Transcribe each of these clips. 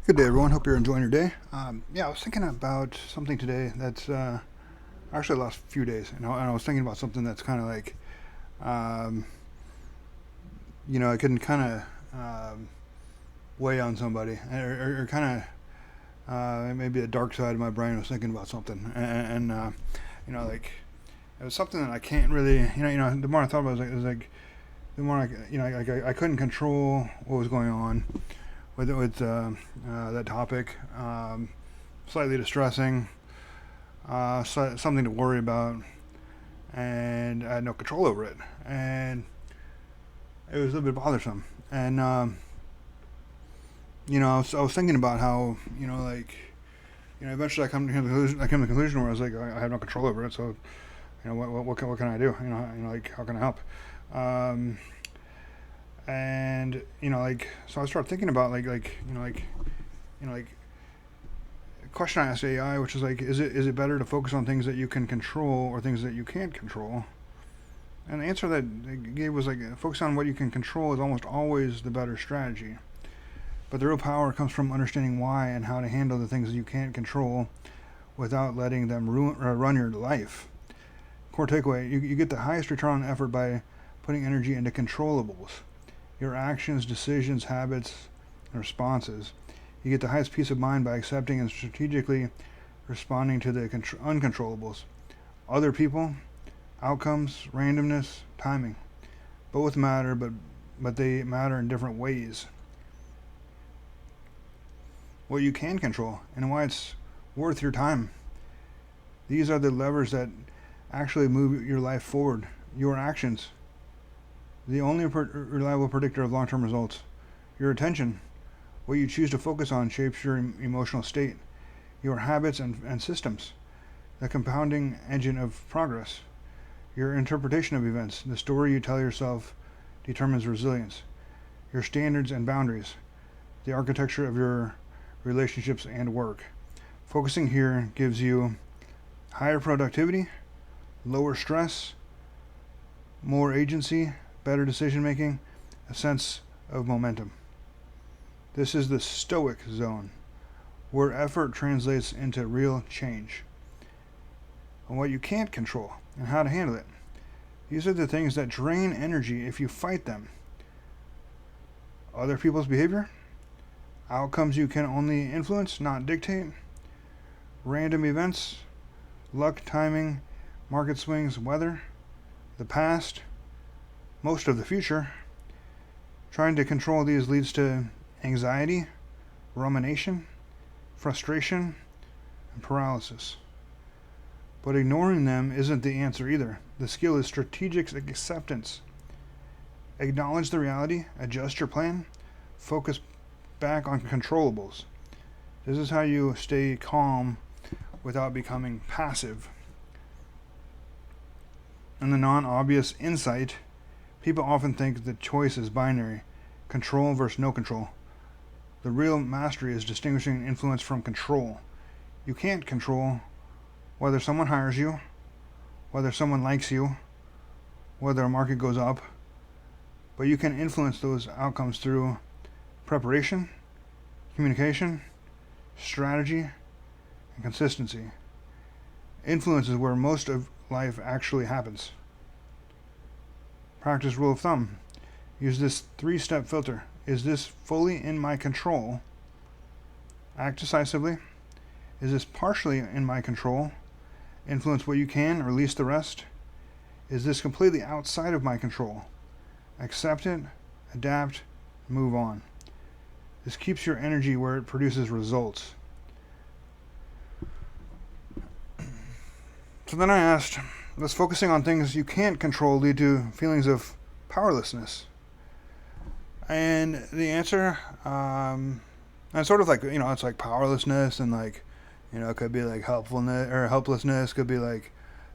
Good day, everyone. Hope you're enjoying your day. I was thinking about something today that's actually the last few days, and I was thinking about something that's kind of like, um, it can kind of weigh on somebody, or kind of maybe a dark side of my brain was thinking about something, and like it was something that I can't really, the more I thought about it was like the more I couldn't control what was going on with that topic. Slightly distressing, something to worry about, and I had no control over it, and it was a little bit bothersome. And I was thinking about how eventually I came to the conclusion where I was like, I have no control over it, so what can I do? Like how can I help? Um, and so I started thinking about like a question I asked AI, which is like, is it better to focus on things that you can control or things that you can't control? And the answer that it gave was like, focus on what you can control is almost always the better strategy. But the real power comes from understanding why and how to handle the things that you can't control without letting them run your life. Core takeaway: you get the highest return on effort by putting energy into controllables, your actions, decisions, habits, and responses. You get the highest peace of mind by accepting and strategically responding to the uncontrollables, other people, outcomes, randomness, timing. Both matter, but they matter in different ways. What you can control and why it's worth your time. These are the levers that actually move your life forward. Your actions, the only reliable predictor of long-term results. Your attention, what you choose to focus on shapes your emotional state. Your habits and systems, the compounding engine of progress. Your interpretation of events, the story you tell yourself, determines resilience. Your standards and boundaries, the architecture of your relationships and work. Focusing here gives you higher productivity, lower stress, more agency, better decision making, a sense of momentum. This is the stoic zone, where effort translates into real change. And what you can't control and how to handle it. These are the things that drain energy if you fight them. Other people's behavior, outcomes you can only influence, not dictate, random events, luck, timing, market swings, weather, the past, most of the future. Trying to control these leads to anxiety, rumination, frustration, and paralysis. But ignoring them isn't the answer either. The skill is strategic acceptance. Acknowledge the reality, adjust your plan, focus back on controllables. This is how you stay calm without becoming passive. And the non obvious insight: people often think the choice is binary, control versus no control. The real mastery is distinguishing influence from control. You can't control whether someone hires you, whether someone likes you, whether a market goes up, but you can influence those outcomes through preparation, communication, strategy, and consistency. Influence is where most of life actually happens. Practice rule of thumb: use this 3-step filter. Is this fully in my control? Act decisively. Is this partially in my control? Influence what you can, release the rest. Is this completely outside of my control? Accept it, adapt, move on. This keeps your energy where it produces results. So then I asked, does focusing on things you can't control lead to feelings of powerlessness? And the answer, and sort of like, it's like powerlessness and like, it could be like helpfulness or helplessness, could be like,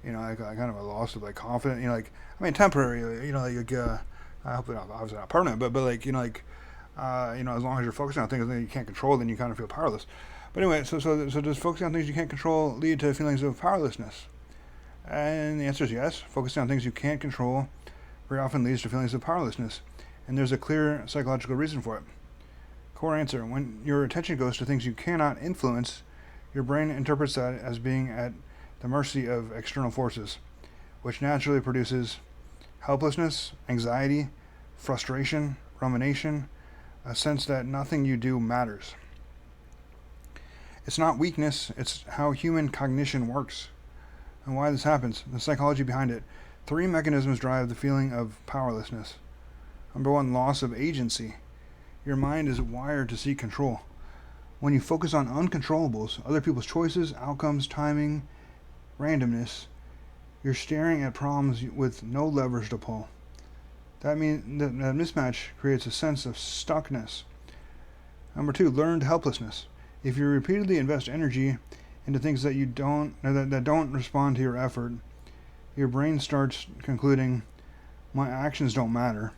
like kind of a loss of like confidence, temporary, I hope it's obviously not permanent, but like, as long as you're focusing on things that you can't control, then you kind of feel powerless. But anyway, so does focusing on things you can't control lead to feelings of powerlessness? And the answer is yes. Focusing on things you can't control very often leads to feelings of powerlessness. And there's a clear psychological reason for it. Core answer: when your attention goes to things you cannot influence, your brain interprets that as being at the mercy of external forces, which naturally produces helplessness, anxiety, frustration, rumination, a sense that nothing you do matters. It's not weakness, it's how human cognition works. And why this happens, the psychology behind it. 3 mechanisms drive the feeling of powerlessness. Number 1, loss of agency. Your mind is wired to seek control. When you focus on uncontrollables, other people's choices, outcomes, timing, randomness, you're staring at problems with no levers to pull. That means that mismatch creates a sense of stuckness. Number 2, learned helplessness. If you repeatedly invest energy into things that don't respond to your effort, your brain starts concluding, my actions don't matter.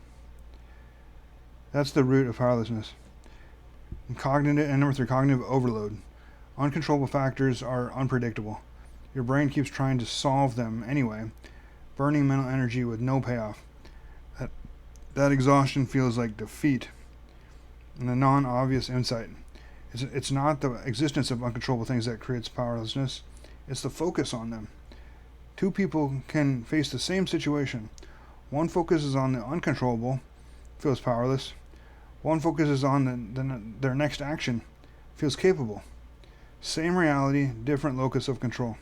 That's the root of powerlessness. Number 3, cognitive overload. Uncontrollable factors are unpredictable. Your brain keeps trying to solve them anyway, burning mental energy with no payoff. That exhaustion feels like defeat and a non-obvious insight. It's not the existence of uncontrollable things that creates powerlessness, it's the focus on them. 2 people can face the same situation. One focuses on the uncontrollable, feels powerless. One focuses on their next action, feels capable. Same reality, different locus of control.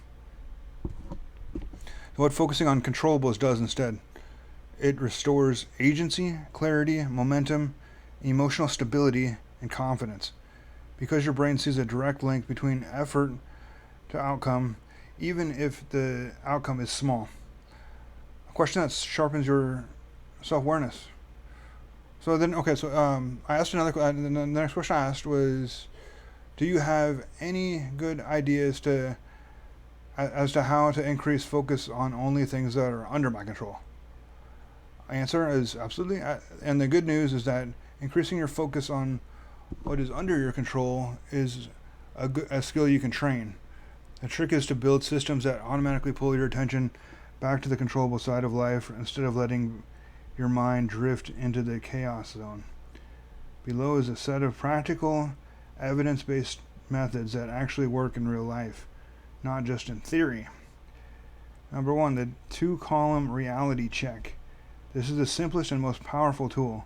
What focusing on controllables does instead, it restores agency, clarity, momentum, emotional stability, and confidence. Because your brain sees a direct link between effort to outcome, even if the outcome is small. A question that sharpens your self-awareness. I asked the next question I asked was, do you have any good ideas as to how to increase focus on only things that are under my control? Answer is absolutely. And the good news is that increasing your focus on what is under your control is a skill you can train. The trick is to build systems that automatically pull your attention back to the controllable side of life instead of letting your mind drift into the chaos zone. Below is a set of practical, evidence-based methods that actually work in real life, not just in theory. Number 1, the 2-column reality check. This is the simplest and most powerful tool.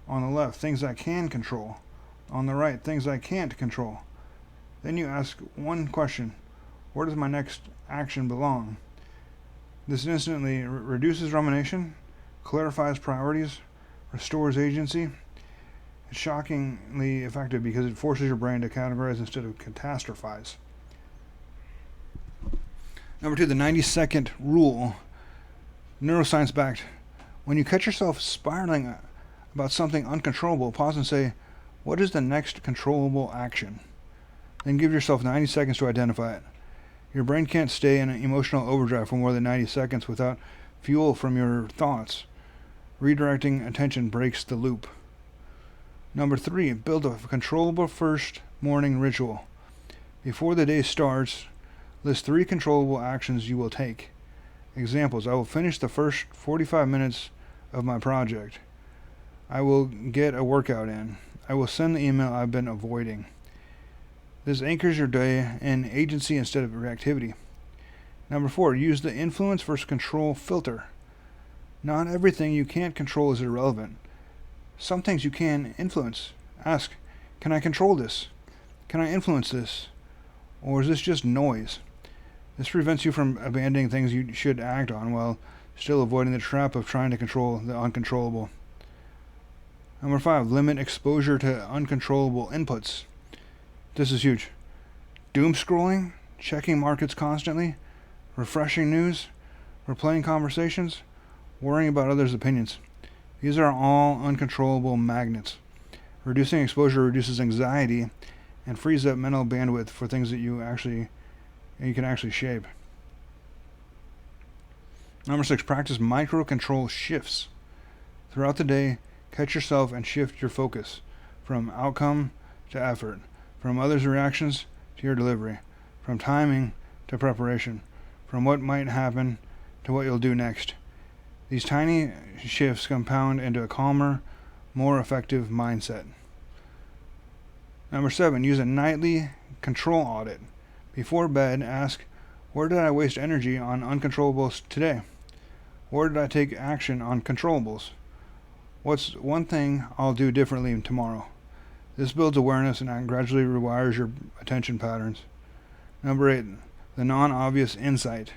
On the left, things I can control. On the right, things I can't control. Then you ask one question: where does my next action belong? This instantly reduces rumination, clarifies priorities, restores agency. It's shockingly effective because it forces your brain to categorize instead of catastrophize. Number 2, the 90-second rule, neuroscience backed. When you catch yourself spiraling about something uncontrollable, pause and say, what is the next controllable action? Then give yourself 90 seconds to identify it. Your brain can't stay in an emotional overdrive for more than 90 seconds without fuel from your thoughts. Redirecting attention breaks the loop. Number 3, build a controllable first morning ritual. Before the day starts, list 3 controllable actions you will take. Examples: I will finish the first 45 minutes of my project. I will get a workout in. I will send the email I've been avoiding. This anchors your day in agency instead of reactivity. Number 4, use the influence versus control filter. Not everything you can't control is irrelevant. Some things you can influence. Ask, can I control this? Can I influence this? Or is this just noise? This prevents you from abandoning things you should act on while still avoiding the trap of trying to control the uncontrollable. Number 5, limit exposure to uncontrollable inputs. This is huge. Doom scrolling, checking markets constantly, refreshing news, replaying conversations, worrying about others' opinions. These are all uncontrollable magnets. Reducing exposure reduces anxiety and frees up mental bandwidth for things that you can actually shape. Number 6, practice micro-control shifts. Throughout the day, catch yourself and shift your focus from outcome to effort, from others' reactions to your delivery, from timing to preparation, from what might happen to what you'll do next. These tiny shifts compound into a calmer, more effective mindset. Number 7, use a nightly control audit. Before bed, ask, where did I waste energy on uncontrollables today? Where did I take action on controllables? What's one thing I'll do differently tomorrow? This builds awareness and gradually rewires your attention patterns. Number 8, the non-obvious insight.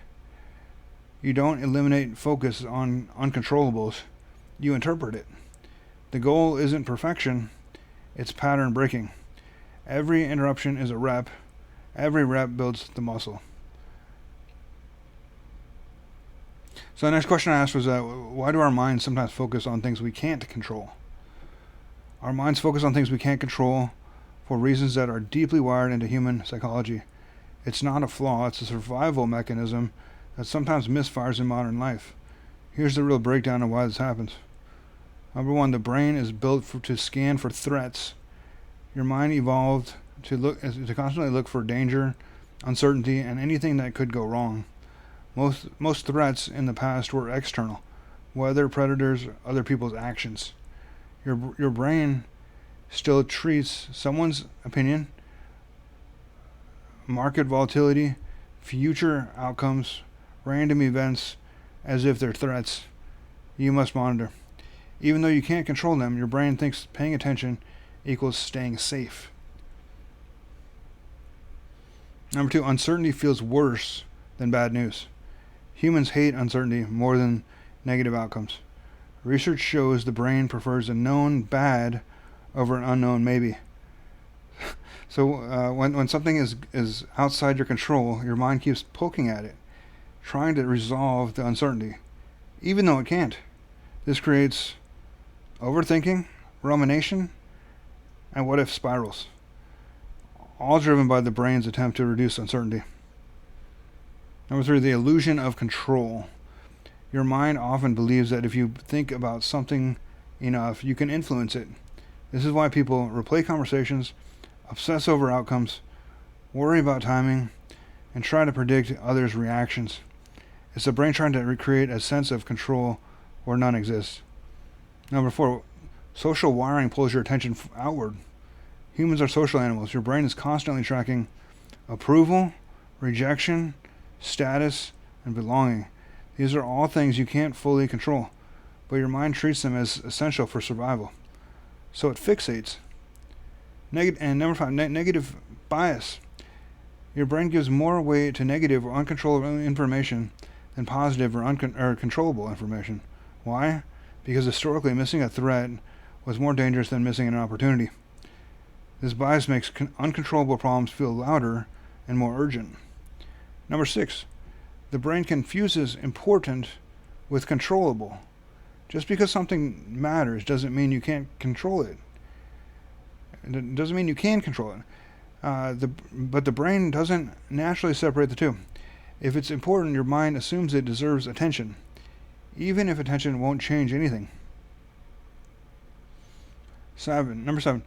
You don't eliminate focus on uncontrollables, you interpret it. The goal isn't perfection, it's pattern breaking. Every interruption is a rep. Every rep builds the muscle. So the next question I asked was, why do our minds sometimes focus on things we can't control? Our minds focus on things we can't control for reasons that are deeply wired into human psychology. It's not a flaw, it's a survival mechanism that sometimes misfires in modern life. Here's the real breakdown of why this happens. Number 1, the brain is built to scan for threats. Your mind evolved to constantly look for danger, uncertainty, and anything that could go wrong. Most threats in the past were external, weather, predators, other people's actions. Your brain still treats someone's opinion, market volatility, future outcomes, random events as if they're threats you must monitor. Even though you can't control them, your brain thinks paying attention equals staying safe. Number 2, uncertainty feels worse than bad news. Humans hate uncertainty more than negative outcomes. Research shows the brain prefers a known bad over an unknown maybe. So when something is outside your control, your mind keeps poking at it, trying to resolve the uncertainty, even though it can't. This creates overthinking, rumination, and what-if spirals, all driven by the brain's attempt to reduce uncertainty. Number 3, the illusion of control. Your mind often believes that if you think about something enough, you can influence it. This is why people replay conversations, obsess over outcomes, worry about timing, and try to predict others' reactions. It's the brain trying to recreate a sense of control where none exists. Number 4, social wiring pulls your attention outward. Humans are social animals. Your brain is constantly tracking approval, rejection, status, and belonging. These are all things you can't fully control, but your mind treats them as essential for survival. So it fixates. And number 5, negative bias. Your brain gives more weight to negative or uncontrollable information than positive or controllable information. Why? Because historically, missing a threat was more dangerous than missing an opportunity. This bias makes uncontrollable problems feel louder and more urgent. Number 6, the brain confuses important with controllable. Just because something matters doesn't mean you can't control it. It doesn't mean you can control it. But the brain doesn't naturally separate the two. If it's important, your mind assumes it deserves attention, even if attention won't change anything. Number 7,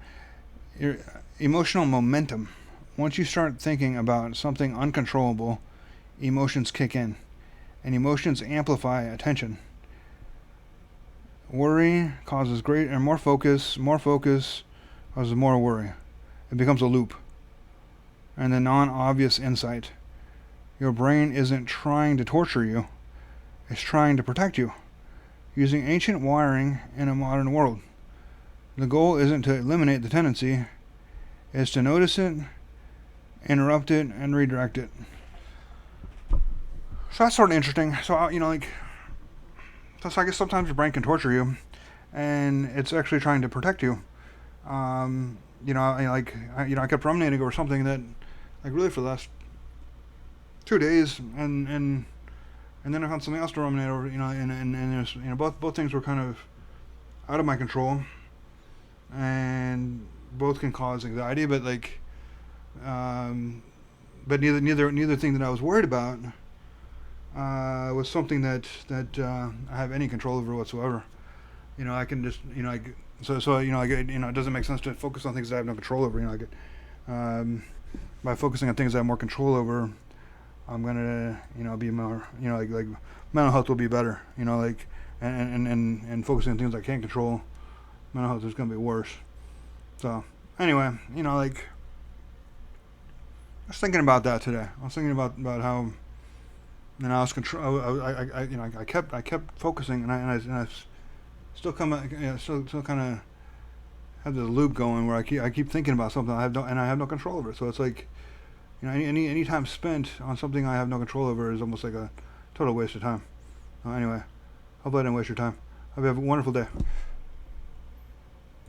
your emotional momentum. Once you start thinking about something uncontrollable, emotions kick in, and emotions amplify attention. Worry causes more focus causes more worry. It becomes a loop. And the non-obvious insight. Your brain isn't trying to torture you, it's trying to protect you, using ancient wiring in a modern world. The goal isn't to eliminate the tendency, it's to notice it, interrupt it, and redirect it. So that's sort of interesting. So, so I guess sometimes your brain can torture you, and it's actually trying to protect you. I kept ruminating over something that, really for the last 2 days, and then I found something else to ruminate over. And there's, both things were kind of out of my control, and both can cause anxiety. But neither thing that I was worried about was something that I have any control over whatsoever. I can just it doesn't make sense to focus on things that I have no control over. By focusing on things I have more control over, I'm gonna be more mental health will be better. And focusing on things I can't control, mental health is gonna be worse. So Anyway, like, I was thinking about that today. I was thinking about how, I was control. I kept focusing, and I still still kind of have the loop going where I keep thinking about something I have no control over. So it's like, any time spent on something I have no control over is almost like a total waste of time. Anyway, hope I didn't waste your time. Hope you have a wonderful day.